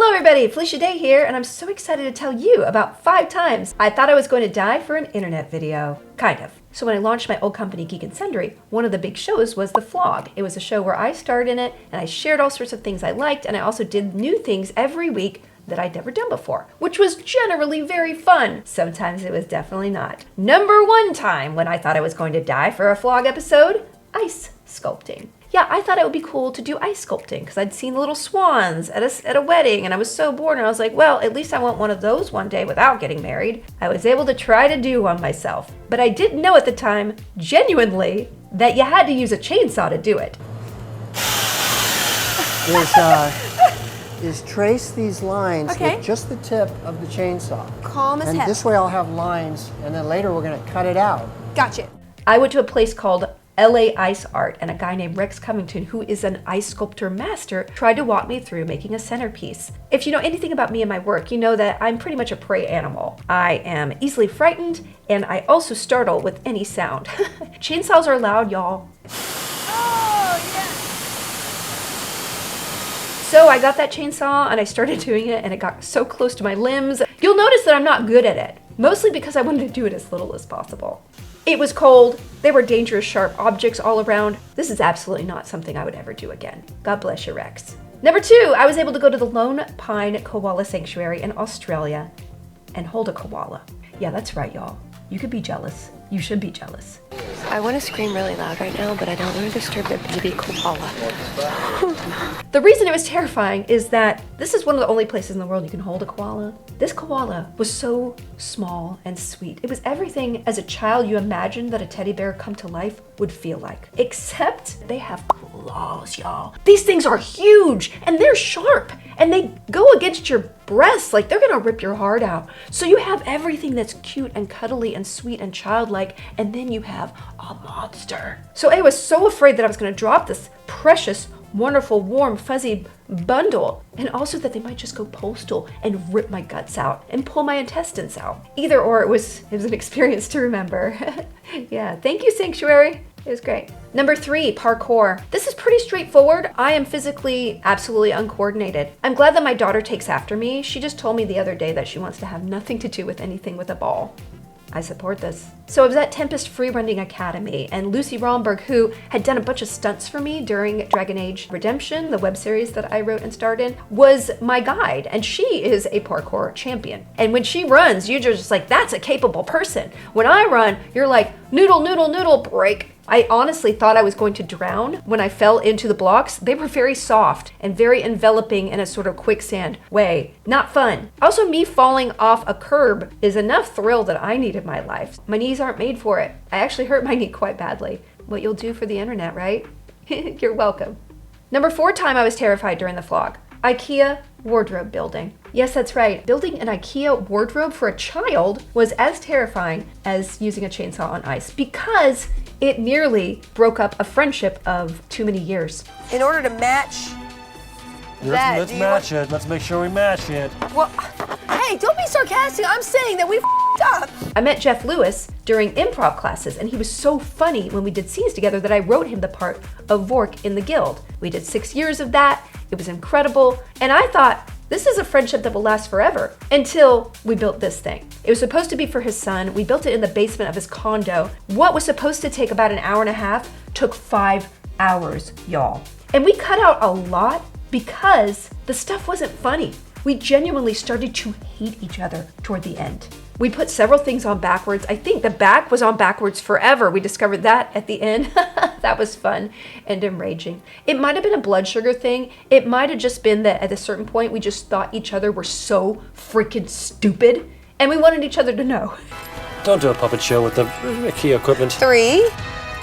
Hello everybody, Felicia Day here, and I'm so excited to tell you about 5 times I thought I was going to die for an internet video. Kind of. So when I launched my old company, Geek and Sundry, one of the big shows was the Flog. It was a show where I starred in it, and I shared all sorts of things I liked, and I also did new things every week that I'd never done before, which was generally very fun. Sometimes it was definitely not. Number 1 time when I thought I was going to die for a Flog episode, ice sculpting. Yeah, I thought it would be cool to do ice sculpting because I'd seen the little swans at a wedding and I was so bored and I was like, well, at least I want one of those one day without getting married. I was able to try to do one myself, but I didn't know at the time, genuinely, that you had to use a chainsaw to do it. Is trace these lines with just the tip of the chainsaw. Calm as hell. And this way I'll have lines and then later we're gonna cut it out. Gotcha. I went to a place called LA Ice Art, and a guy named Rex Covington, who is an ice sculptor master, tried to walk me through making a centerpiece. If you know anything about me and my work, you know that I'm pretty much a prey animal. I am easily frightened, and I also startle with any sound. Chainsaws are loud, y'all. Oh, yes. So I got that chainsaw and I started doing it, and it got so close to my limbs. You'll notice that I'm not good at it, mostly because I wanted to do it as little as possible. It was cold, there were dangerous sharp objects all around. This is absolutely not something I would ever do again. God bless you, Rex. Number 2, I was able to go to the Lone Pine Koala Sanctuary in Australia and hold a koala. Yeah, that's right, y'all. You could be jealous. You should be jealous. I want to scream really loud right now, but I don't want to disturb the baby koala. The reason it was terrifying is that this is one of the only places in the world you can hold a koala. This koala was so small and sweet. It was everything as a child you imagined that a teddy bear come to life would feel like. Except they have claws, y'all. These things are huge and they're sharp and they go against your breasts, like they're gonna rip your heart out. So you have everything that's cute and cuddly and sweet and childlike, and then you have a monster. So I was so afraid that I was gonna drop this precious, wonderful, warm, fuzzy bundle, and also that they might just go postal and rip my guts out and pull my intestines out. Either or, it was an experience to remember. Yeah, thank you, Sanctuary. It was great. Number 3, parkour. This is pretty straightforward. I am physically absolutely uncoordinated. I'm glad that my daughter takes after me. She just told me the other day that she wants to have nothing to do with anything with a ball. I support this. So I was at Tempest Freerunning Academy, and Lucy Romberg, who had done a bunch of stunts for me during Dragon Age Redemption, the web series that I wrote and starred in, was my guide, and she is a parkour champion. And when she runs, you're just like, that's a capable person. When I run, you're like, noodle, noodle, noodle, break. I honestly thought I was going to drown when I fell into the blocks. They were very soft and very enveloping in a sort of quicksand way. Not fun. Also, me falling off a curb is enough thrill that I need in my life. My knees aren't made for it. I actually hurt my knee quite badly. What you'll do for the internet, right? You're welcome. Number 4 time I was terrified during the Flog. IKEA wardrobe building. Yes, that's right. Building an IKEA wardrobe for a child was as terrifying as using a chainsaw on ice because it nearly broke up a friendship of too many years. In order to match that, Let's match it. Let's make sure we match it. Well, hey, don't be sarcastic. I'm saying that we f***ed up. I met Jeff Lewis during improv classes, and he was so funny when we did scenes together that I wrote him the part of Vork in the Guild. We did 6 years of that. It was incredible, and I thought, this is a friendship that will last forever, until we built this thing. It was supposed to be for his son. We built it in the basement of his condo. What was supposed to take about an hour and a half took 5 hours, y'all. And we cut out a lot because the stuff wasn't funny. We genuinely started to hate each other toward the end. We put several things on backwards. I think the back was on backwards forever. We discovered that at the end. That was fun and enraging. It might have been a blood sugar thing. It might have just been that at a certain point we just thought each other were so freaking stupid and we wanted each other to know. Don't do a puppet show with the IKEA equipment. 3.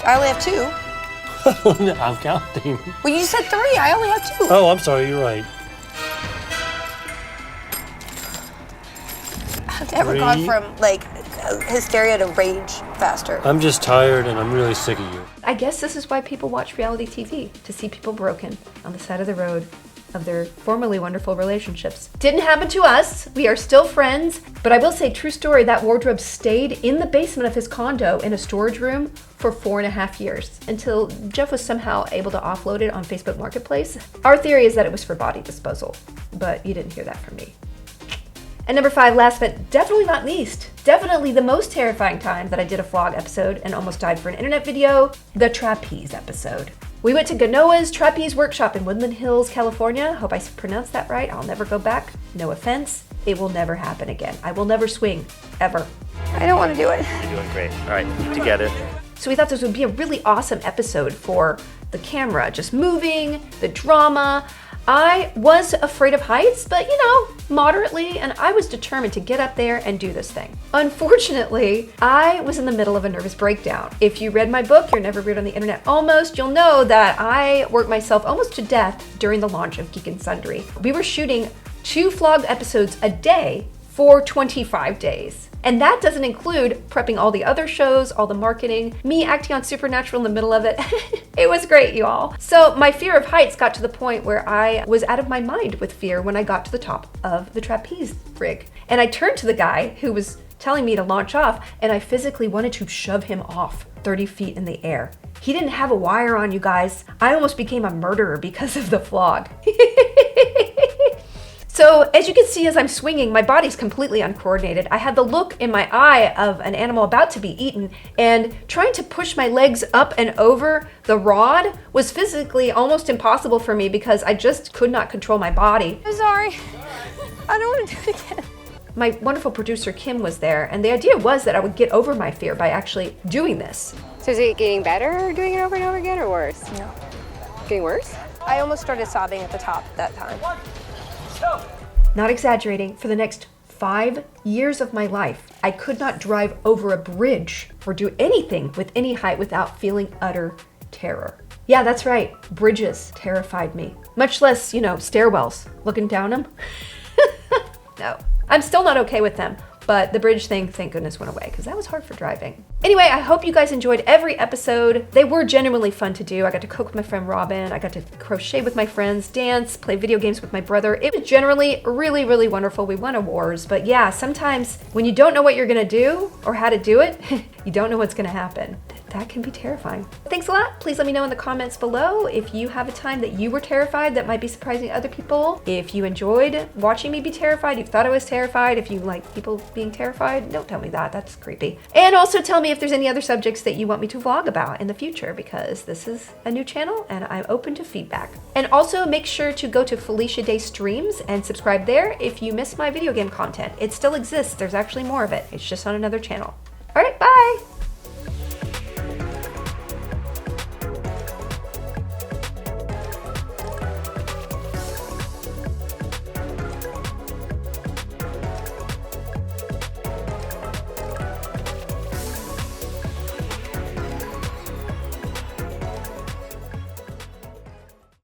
I only have 2. I'm counting. Well, you said 3. I only have 2. Oh, I'm sorry. You're right. I've never gone from like hysteria to rage faster. I'm just tired and I'm really sick of you. I guess this is why people watch reality TV, to see people broken on the side of the road, of their formerly wonderful relationships. Didn't happen to us. We are still friends, but I will say, true story, that wardrobe stayed in the basement of his condo in a storage room for 4.5 years until Jeff was somehow able to offload it on Facebook Marketplace. Our theory is that it was for body disposal, but you didn't hear that from me. And number 5, last but definitely not least, definitely the most terrifying time that I did a Flog episode and almost died for an internet video, the trapeze episode. We went to Ganoa's Trapeze Workshop in Woodland Hills, California. Hope I pronounced that right. I'll never go back. No offense. It will never happen again. I will never swing, ever. I don't want to do it. You're doing great. All right, keep together. So we thought this would be a really awesome episode for the camera, just moving, the drama. I was afraid of heights, but moderately, and I was determined to get up there and do this thing. Unfortunately, I was in the middle of a nervous breakdown. If you read my book, You're Never Weird on the Internet Almost, you'll know that I worked myself almost to death during the launch of Geek and Sundry. We were shooting 2 Flog episodes a day for 25 days. And that doesn't include prepping all the other shows, all the marketing, me acting on Supernatural in the middle of it. It was great, you all. So my fear of heights got to the point where I was out of my mind with fear when I got to the top of the trapeze rig. And I turned to the guy who was telling me to launch off, and I physically wanted to shove him off 30 feet in the air. He didn't have a wire on, you guys. I almost became a murderer because of the Flog. So as you can see, as I'm swinging, my body's completely uncoordinated. I had the look in my eye of an animal about to be eaten, and trying to push my legs up and over the rod was physically almost impossible for me because I just could not control my body. I'm sorry. I don't want to do it again. My wonderful producer, Kim, was there, and the idea was that I would get over my fear by actually doing this. So is it getting better doing it over and over again, or worse? No. Getting worse? I almost started sobbing at the top that time. Not exaggerating, for the next 5 years of my life, I could not drive over a bridge or do anything with any height without feeling utter terror. Yeah, that's right. Bridges terrified me. Much less, stairwells. Looking down them. No. I'm still not okay with them. But the bridge thing, thank goodness, went away because that was hard for driving. Anyway, I hope you guys enjoyed every episode. They were genuinely fun to do. I got to cook with my friend Robin. I got to crochet with my friends, dance, play video games with my brother. It was generally really, really wonderful. We won awards, but yeah, sometimes when you don't know what you're gonna do or how to do it, you don't know what's gonna happen. That can be terrifying. Thanks a lot. Please let me know in the comments below if you have a time that you were terrified that might be surprising to other people. If you enjoyed watching me be terrified, you thought I was terrified, if you like people being terrified, don't tell me that. That's creepy. And also tell me if there's any other subjects that you want me to vlog about in the future, because this is a new channel and I'm open to feedback. And also make sure to go to Felicia Day Streams and subscribe there if you miss my video game content. It still exists. There's actually more of it. It's just on another channel. All right, bye.